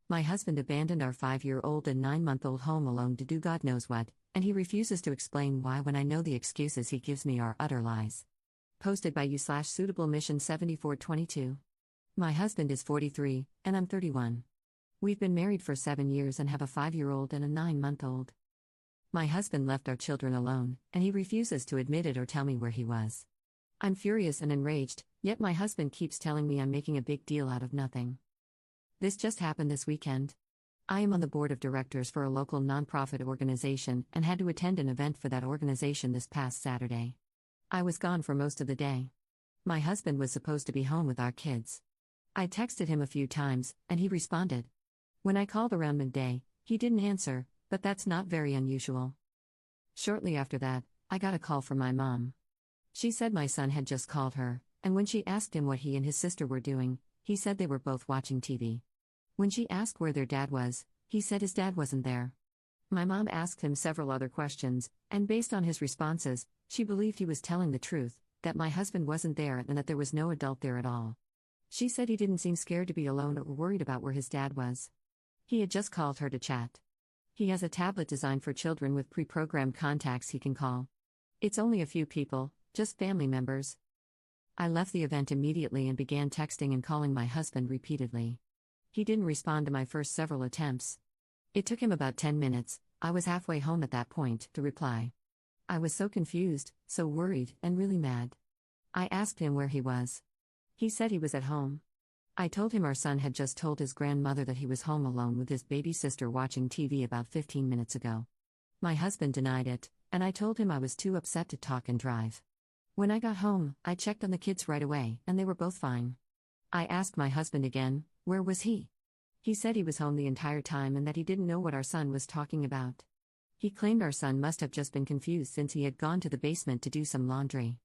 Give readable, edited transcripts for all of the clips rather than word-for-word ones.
My husband abandoned our 5-year-old and 9-month-old home alone to do God knows what, and he refuses to explain why when I know the excuses he gives me are utter lies. Posted by you/suitable mission 7422. My husband is 43, and I'm 31. We've been married for 7 years and have a 5-year-old and a 9-month-old. My husband left our children alone, and he refuses to admit it or tell me where he was. I'm furious and enraged, yet my husband keeps telling me I'm making a big deal out of nothing. This just happened this weekend. I am on the board of directors for a local nonprofit organization and had to attend an event for that organization this past Saturday. I was gone for most of the day. My husband was supposed to be home with our kids. I texted him a few times, and he responded. When I called around midday, he didn't answer, but that's not very unusual. Shortly after that, I got a call from my mom. She said my son had just called her, and when she asked him what he and his sister were doing, he said they were both watching TV. When she asked where their dad was, he said his dad wasn't there. My mom asked him several other questions, and based on his responses, she believed he was telling the truth, that my husband wasn't there and that there was no adult there at all. She said he didn't seem scared to be alone or worried about where his dad was. He had just called her to chat. He has a tablet designed for children with pre-programmed contacts he can call. It's only a few people, just family members. I left the event immediately and began texting and calling my husband repeatedly. He didn't respond to my first several attempts. It took him about 10 minutes, I was halfway home at that point, to reply. I was so confused, so worried, and really mad. I asked him where he was. He said he was at home. I told him our son had just told his grandmother that he was home alone with his baby sister watching TV about 15 minutes ago. My husband denied it, and I told him I was too upset to talk and drive. When I got home, I checked on the kids right away, and they were both fine. I asked my husband again, where was he? He said he was home the entire time and that he didn't know what our son was talking about. He claimed our son must have just been confused since he had gone to the basement to do some laundry.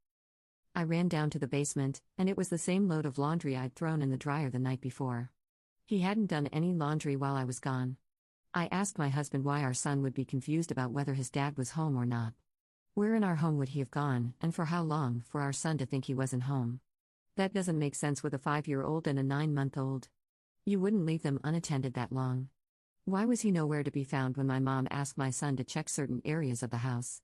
I ran down to the basement, and it was the same load of laundry I'd thrown in the dryer the night before. He hadn't done any laundry while I was gone. I asked my husband why our son would be confused about whether his dad was home or not. Where in our home would he have gone, and for how long, for our son to think he wasn't home? That doesn't make sense with a 5-year-old and a 9-month-old. You wouldn't leave them unattended that long. Why was he nowhere to be found when my mom asked my son to check certain areas of the house?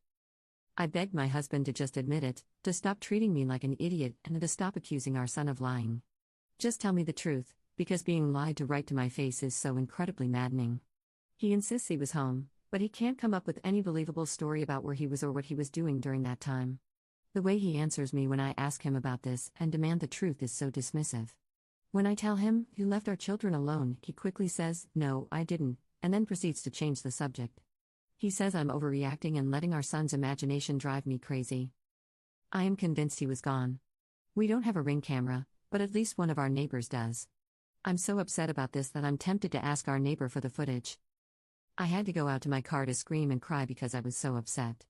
I begged my husband to just admit it, to stop treating me like an idiot, and to stop accusing our son of lying. Just tell me the truth, because being lied to right to my face is so incredibly maddening. He insists he was home, but he can't come up with any believable story about where he was or what he was doing during that time. The way he answers me when I ask him about this and demand the truth is so dismissive. When I tell him, "You left our children alone," he quickly says, "No, I didn't," and then proceeds to change the subject. He says I'm overreacting and letting our son's imagination drive me crazy. I am convinced he was gone. We don't have a Ring camera, but at least one of our neighbors does. I'm so upset about this that I'm tempted to ask our neighbor for the footage. I had to go out to my car to scream and cry because I was so upset.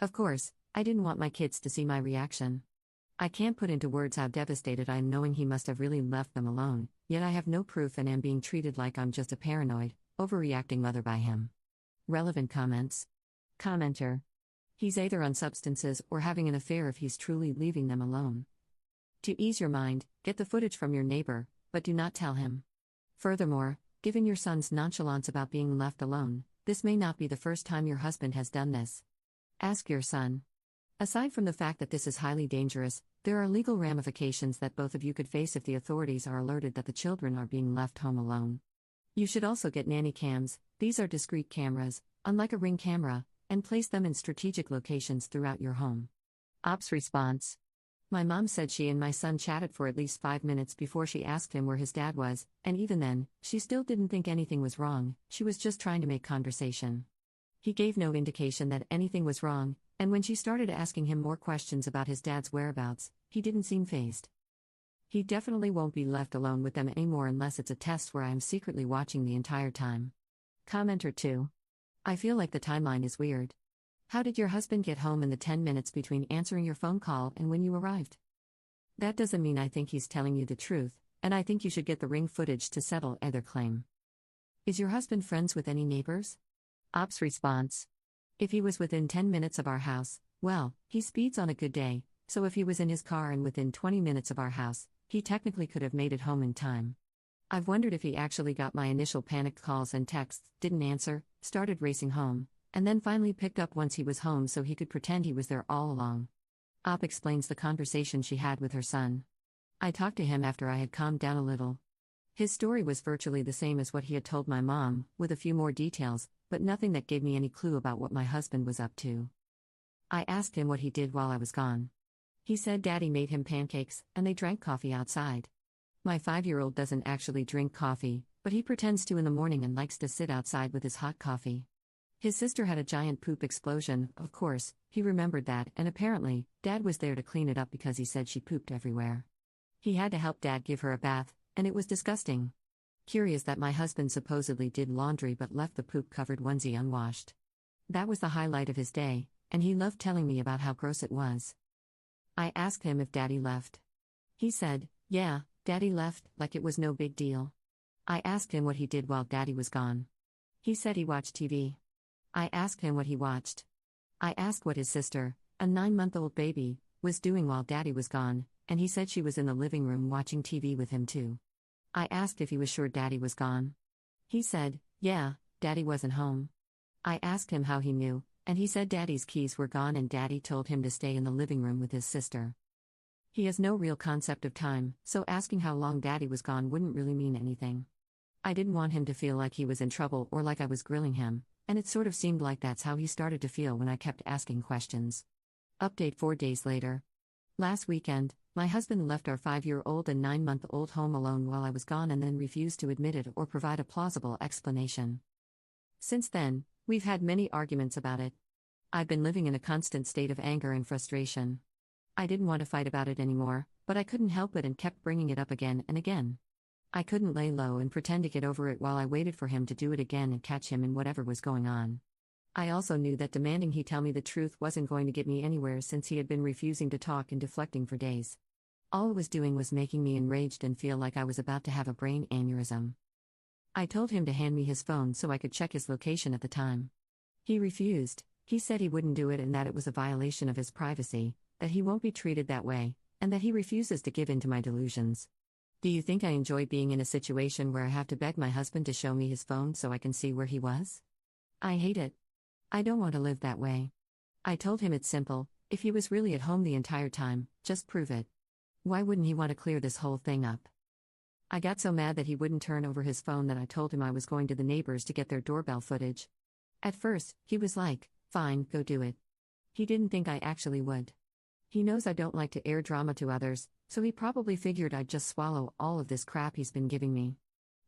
Of course, I didn't want my kids to see my reaction. I can't put into words how devastated I am knowing he must have really left them alone, yet I have no proof and am being treated like I'm just a paranoid, overreacting mother by him. Relevant comments. Commenter. He's either on substances or having an affair if he's truly leaving them alone. To ease your mind, get the footage from your neighbor, but do not tell him. Furthermore, given your son's nonchalance about being left alone, this may not be the first time your husband has done this. Ask your son. Aside from the fact that this is highly dangerous, there are legal ramifications that both of you could face if the authorities are alerted that the children are being left home alone. You should also get nanny cams. These are discrete cameras, unlike a Ring camera, and place them in strategic locations throughout your home. Ops response. My mom said she and my son chatted for at least 5 minutes before she asked him where his dad was, and even then, she still didn't think anything was wrong, she was just trying to make conversation. He gave no indication that anything was wrong, and when she started asking him more questions about his dad's whereabouts, he didn't seem fazed. He definitely won't be left alone with them anymore unless it's a test where I am secretly watching the entire time. Commenter 2. I feel like the timeline is weird. How did your husband get home in the 10 minutes between answering your phone call and when you arrived? That doesn't mean I think he's telling you the truth, and I think you should get the Ring footage to settle either claim. Is your husband friends with any neighbors? Ops response. If he was within 10 minutes of our house, well, he speeds on a good day, so if he was in his car and within 20 minutes of our house, he technically could have made it home in time. I've wondered if he actually got my initial panicked calls and texts, didn't answer, started racing home, and then finally picked up once he was home so he could pretend he was there all along. Op explains the conversation she had with her son. I talked to him after I had calmed down a little. His story was virtually the same as what he had told my mom, with a few more details, but nothing that gave me any clue about what my husband was up to. I asked him what he did while I was gone. He said Daddy made him pancakes, and they drank coffee outside. My 5-year-old doesn't actually drink coffee, but he pretends to in the morning and likes to sit outside with his hot coffee. His sister had a giant poop explosion, of course, he remembered that, and apparently, Dad was there to clean it up because he said she pooped everywhere. He had to help Dad give her a bath, and it was disgusting. Curious that my husband supposedly did laundry but left the poop-covered onesie unwashed. That was the highlight of his day, and he loved telling me about how gross it was. I asked him if Daddy left. He said, yeah, Daddy left, like it was no big deal. I asked him what he did while Daddy was gone. He said he watched TV. I asked him what he watched. I asked what his sister, a 9-month-old baby, was doing while Daddy was gone, and he said she was in the living room watching TV with him too. I asked if he was sure Daddy was gone. He said, yeah, Daddy wasn't home. I asked him how he knew, and he said Daddy's keys were gone and Daddy told him to stay in the living room with his sister. He has no real concept of time, so asking how long Daddy was gone wouldn't really mean anything. I didn't want him to feel like he was in trouble or like I was grilling him, and it sort of seemed like that's how he started to feel when I kept asking questions. Update 4 days later. Last weekend, my husband left our 5-year-old and 9-month-old home alone while I was gone and then refused to admit it or provide a plausible explanation. Since then, we've had many arguments about it. I've been living in a constant state of anger and frustration. I didn't want to fight about it anymore, but I couldn't help it and kept bringing it up again and again. I couldn't lay low and pretend to get over it while I waited for him to do it again and catch him in whatever was going on. I also knew that demanding he tell me the truth wasn't going to get me anywhere since he had been refusing to talk and deflecting for days. All it was doing was making me enraged and feel like I was about to have a brain aneurysm. I told him to hand me his phone so I could check his location at the time. He refused. He said he wouldn't do it and that it was a violation of his privacy, that he won't be treated that way, and that he refuses to give in to my delusions. Do you think I enjoy being in a situation where I have to beg my husband to show me his phone so I can see where he was? I hate it. I don't want to live that way. I told him it's simple, if he was really at home the entire time, just prove it. Why wouldn't he want to clear this whole thing up? I got so mad that he wouldn't turn over his phone that I told him I was going to the neighbors to get their doorbell footage. At first, he was like, fine, go do it. He didn't think I actually would. He knows I don't like to air drama to others, so he probably figured I'd just swallow all of this crap he's been giving me.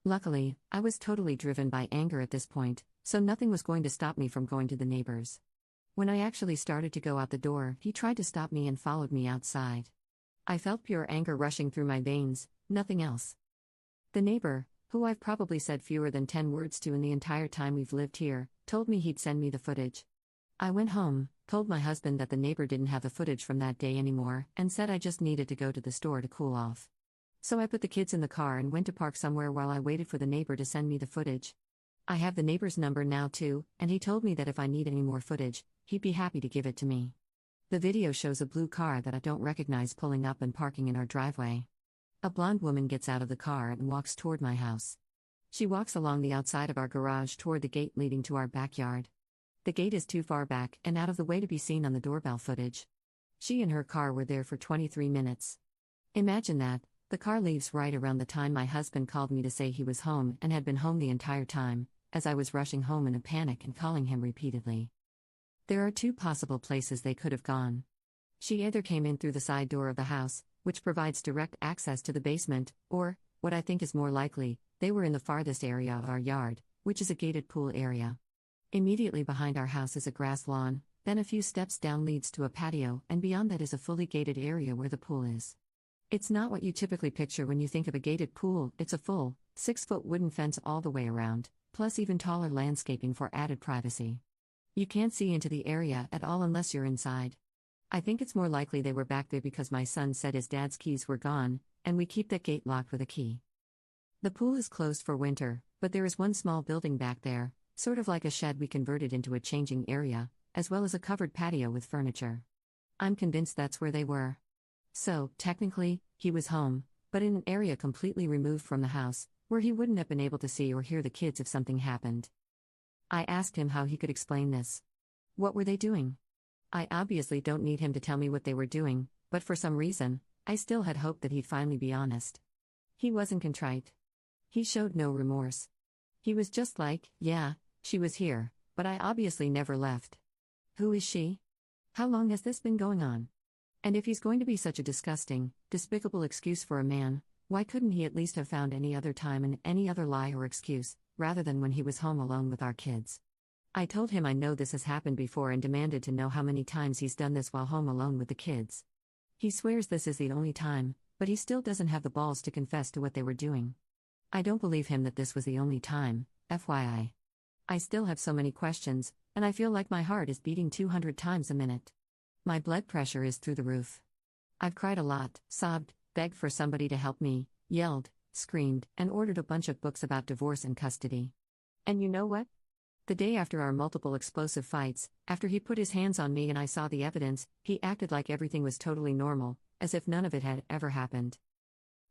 Luckily, I was totally driven by anger at this point, so nothing was going to stop me from going to the neighbors. When I actually started to go out the door, he tried to stop me and followed me outside. I felt pure anger rushing through my veins, nothing else. The neighbor, who I've probably said fewer than 10 words to in the entire time we've lived here, told me he'd send me the footage. I went home, told my husband that the neighbor didn't have the footage from that day anymore, and said I just needed to go to the store to cool off. So I put the kids in the car and went to park somewhere while I waited for the neighbor to send me the footage. I have the neighbor's number now too, and he told me that if I need any more footage, he'd be happy to give it to me. The video shows a blue car that I don't recognize pulling up and parking in our driveway. A blonde woman gets out of the car and walks toward my house. She walks along the outside of our garage toward the gate leading to our backyard. The gate is too far back and out of the way to be seen on the doorbell footage. She and her car were there for 23 minutes. Imagine that, the car leaves right around the time my husband called me to say he was home and had been home the entire time, as I was rushing home in a panic and calling him repeatedly. There are 2 possible places they could have gone. She either came in through the side door of the house, which provides direct access to the basement, or, what I think is more likely, they were in the farthest area of our yard, which is a gated pool area. Immediately behind our house is a grass lawn, then a few steps down leads to a patio, and beyond that is a fully gated area where the pool is. It's not what you typically picture when you think of a gated pool, it's a full, 6-foot wooden fence all the way around, plus even taller landscaping for added privacy. You can't see into the area at all unless you're inside. I think it's more likely they were back there because my son said his dad's keys were gone, and we keep that gate locked with a key. The pool is closed for winter, but there is one small building back there, sort of like a shed we converted into a changing area, as well as a covered patio with furniture. I'm convinced that's where they were. So, technically, he was home, but in an area completely removed from the house, where he wouldn't have been able to see or hear the kids if something happened. I asked him how he could explain this. What were they doing? I obviously don't need him to tell me what they were doing, but for some reason, I still had hoped that he'd finally be honest. He wasn't contrite. He showed no remorse. He was just like, yeah, she was here, but I obviously never left. Who is she? How long has this been going on? And if he's going to be such a disgusting, despicable excuse for a man, why couldn't he at least have found any other time and any other lie or excuse, rather than when he was home alone with our kids? I told him I know this has happened before and demanded to know how many times he's done this while home alone with the kids. He swears this is the only time, but he still doesn't have the balls to confess to what they were doing. I don't believe him that this was the only time, FYI. I still have so many questions, and I feel like my heart is beating 200 times a minute. My blood pressure is through the roof. I've cried a lot, sobbed, begged for somebody to help me, yelled, screamed, and ordered a bunch of books about divorce and custody. And you know what? The day after our multiple explosive fights, after he put his hands on me and I saw the evidence, he acted like everything was totally normal, as if none of it had ever happened.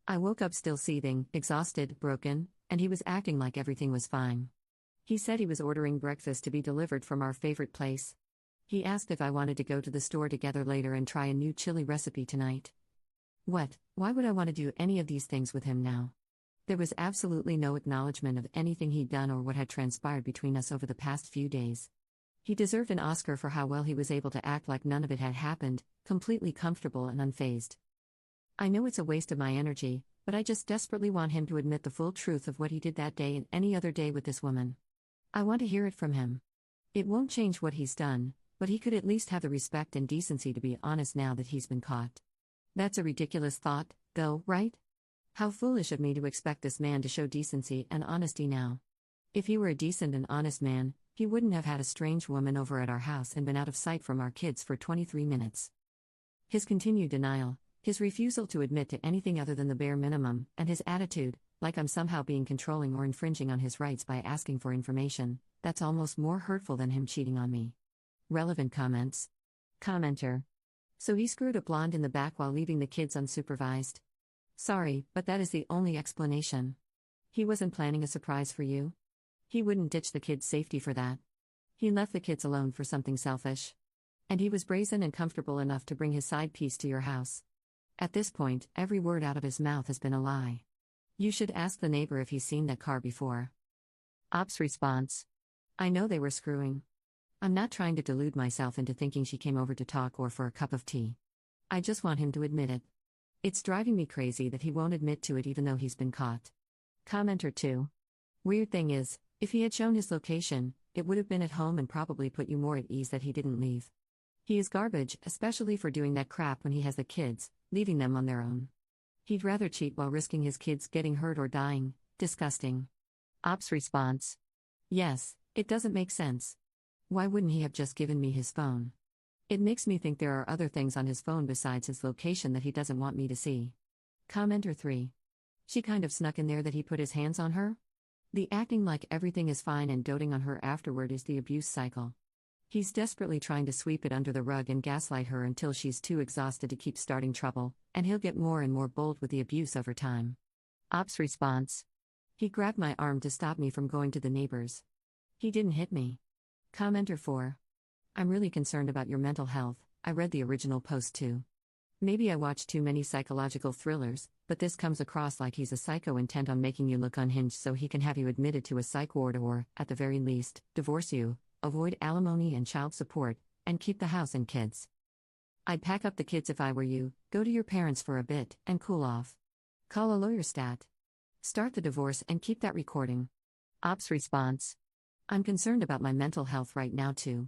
I woke up still seething, exhausted, broken, and he was acting like everything was fine. He said he was ordering breakfast to be delivered from our favorite place. He asked if I wanted to go to the store together later and try a new chili recipe tonight. What? Why would I want to do any of these things with him now? There was absolutely no acknowledgement of anything he'd done or what had transpired between us over the past few days. He deserved an Oscar for how well he was able to act like none of it had happened, completely comfortable and unfazed. I know it's a waste of my energy, but I just desperately want him to admit the full truth of what he did that day and any other day with this woman. I want to hear it from him. It won't change what he's done, but he could at least have the respect and decency to be honest now that he's been caught. That's a ridiculous thought, though, right? How foolish of me to expect this man to show decency and honesty now. If he were a decent and honest man, he wouldn't have had a strange woman over at our house and been out of sight from our kids for 23 minutes. His continued denial, his refusal to admit to anything other than the bare minimum, and his attitude, like I'm somehow being controlling or infringing on his rights by asking for information, that's almost more hurtful than him cheating on me. Relevant comments. Commenter. So he screwed a blonde in the back while leaving the kids unsupervised. Sorry, but that is the only explanation. He wasn't planning a surprise for you? He wouldn't ditch the kids' safety for that. He left the kids alone for something selfish. And he was brazen and comfortable enough to bring his side piece to your house. At this point, every word out of his mouth has been a lie. You should ask the neighbor if he's seen that car before. Ops response. I know they were screwing. I'm not trying to delude myself into thinking she came over to talk or for a cup of tea. I just want him to admit it. It's driving me crazy that he won't admit to it even though he's been caught. Commenter 2. Weird thing is, if he had shown his location, it would have been at home and probably put you more at ease that he didn't leave. He is garbage, especially for doing that crap when he has the kids, leaving them on their own. He'd rather cheat while risking his kids getting hurt or dying. Disgusting. Ops response. Yes, it doesn't make sense. Why wouldn't he have just given me his phone? It makes me think there are other things on his phone besides his location that he doesn't want me to see. Commenter 3. She kind of snuck in there that he put his hands on her? The acting like everything is fine and doting on her afterward is the abuse cycle. He's desperately trying to sweep it under the rug and gaslight her until she's too exhausted to keep starting trouble, and he'll get more and more bold with the abuse over time. Ops response. He grabbed my arm to stop me from going to the neighbors. He didn't hit me. Commenter 4. I'm really concerned about your mental health. I read the original post too. Maybe I watch too many psychological thrillers, but this comes across like he's a psycho intent on making you look unhinged so he can have you admitted to a psych ward or, at the very least, divorce you, avoid alimony and child support, and keep the house and kids. I'd pack up the kids if I were you, go to your parents for a bit, and cool off. Call a lawyer stat. Start the divorce and keep that recording. Ops response. I'm concerned about my mental health right now too.